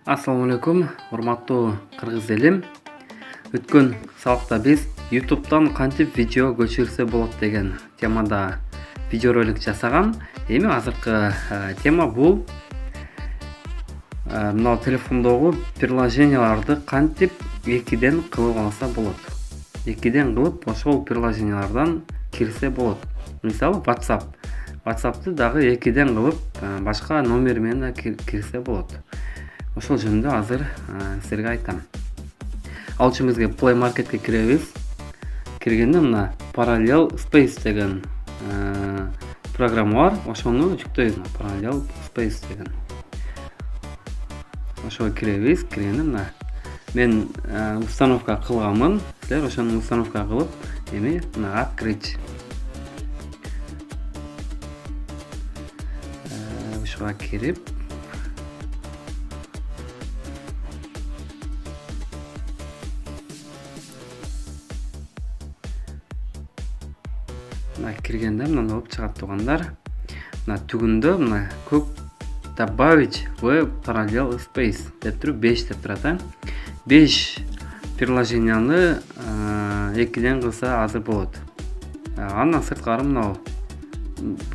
Assalamu alaikum, урматтуу кыргыз элим. Өткөн сабакта биз YouTube'дан кантип видео көчүрсө болот деген темада видеоролик жасагам. Эми азыркы тема бул мына телефондогу приложенияларды кантип экиден кылып алса болот. Экиден кылып ошол приложениялардан кирсе болот. Мисалы WhatsApp'ты дагы экиден кылып башка номер менен кирсе болот. Ошол жөнүндө азыр силерге айтам. Ал үчүн бизге Play Marketке киребиз. Киргенде мына Parallel Space деген программа бар. Ошону жүктөйбүз. Parallel Space деген. Ошого киребиз. Киргенде мына мен установка кылганмын. Силер ошону установка кылып, эми мына открыть. Ошого кирип киргенде мына болуп чыгат тугандар. Мына түгүндө мына көк добавить в Parallel Space деп туруп 5 деп турат. 5 приложенияны экиден кылса азыр болот. Андан сырткары мына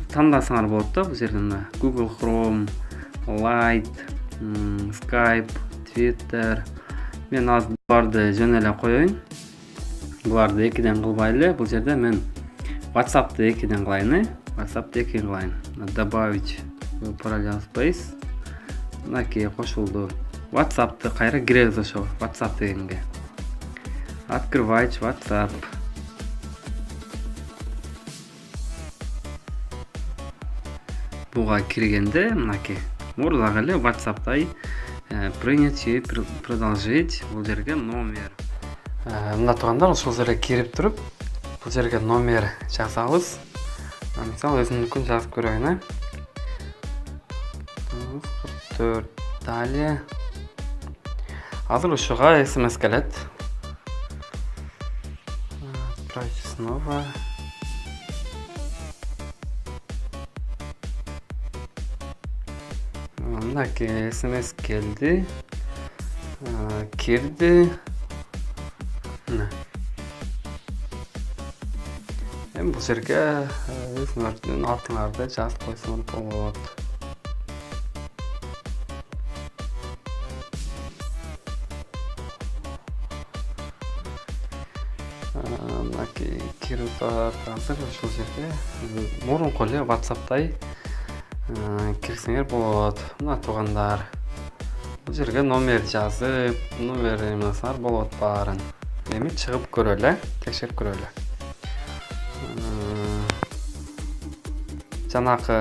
тандасаңар болот да, бул жерде мына Google Chrome, Light, Skype, Twitter. Мен азыр буларды жөн эле коеюн. Буларды экиден кылбай эле, бул жерде мен WhatsApp'ты экиден кылайын, WhatsApp'ты экиден кылайын. Добавить в Parallel Space. Мынакей кошулду. WhatsApp'ты кайра киребиз ошо WhatsApp дегенге. Открывать WhatsApp. Буга киргенде мынакей мурдагы эле WhatsApp'тай принять и продолжить бул жерге номер. Мына тугандар ошол жерге кирип туруп бул жерге номер жазабыз. Мисалы өзүмдүкүн жазып көрөйүн. 44 далее. Азыр ушуга SMS келет. Отправить снова. Мынакей SMS келди. Кирди. Бул жерге өзүңөрдүн атыңарды жазып койсоңор болот. Мынакей кирип азыр ошол жерге мурунку эле WhatsApp'тай кирсеңер болот. Мына тугандар. Бул жерге номер жазып, номер эмесаңар болот баарын. Эми чыгып көрөлү, текшерип көрөлү. Жанакы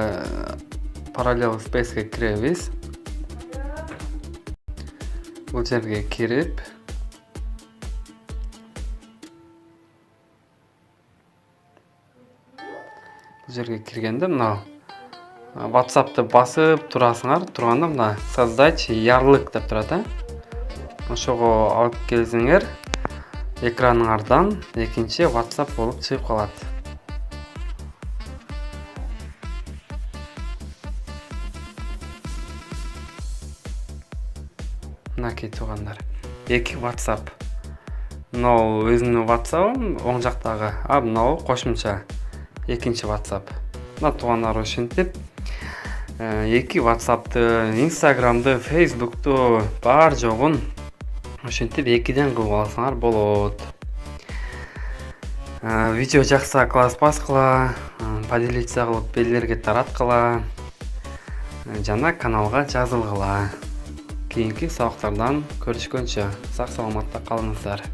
Parallel Space'ке киребиз. Бул жерге кирип бул жерге киргенде мына WhatsApp'ты басып турасыңар, турганда мына создать ярлык деп турат. Ошого алып келсеңер, экраныңардан экинчи WhatsApp болуп чыгып калат. Мынакей тугандар. Эки WhatsApp. Мынау өзүмдүн WhatsApp'ым, оң жактагы. Мынау кошумча экинчи WhatsApp. Мына тугандар ошентип эки WhatsApp'ты, Instagram'ды, Facebook'ты бар жогун ошентип экиден кылып алсаңар болот. Видео жакса класс баскыла, поделиться кылып элдерге тараткыла, жана каналга жазылгыла. Кийинки сабактардан көрүшкөнчө сак саламатта калыңыздар.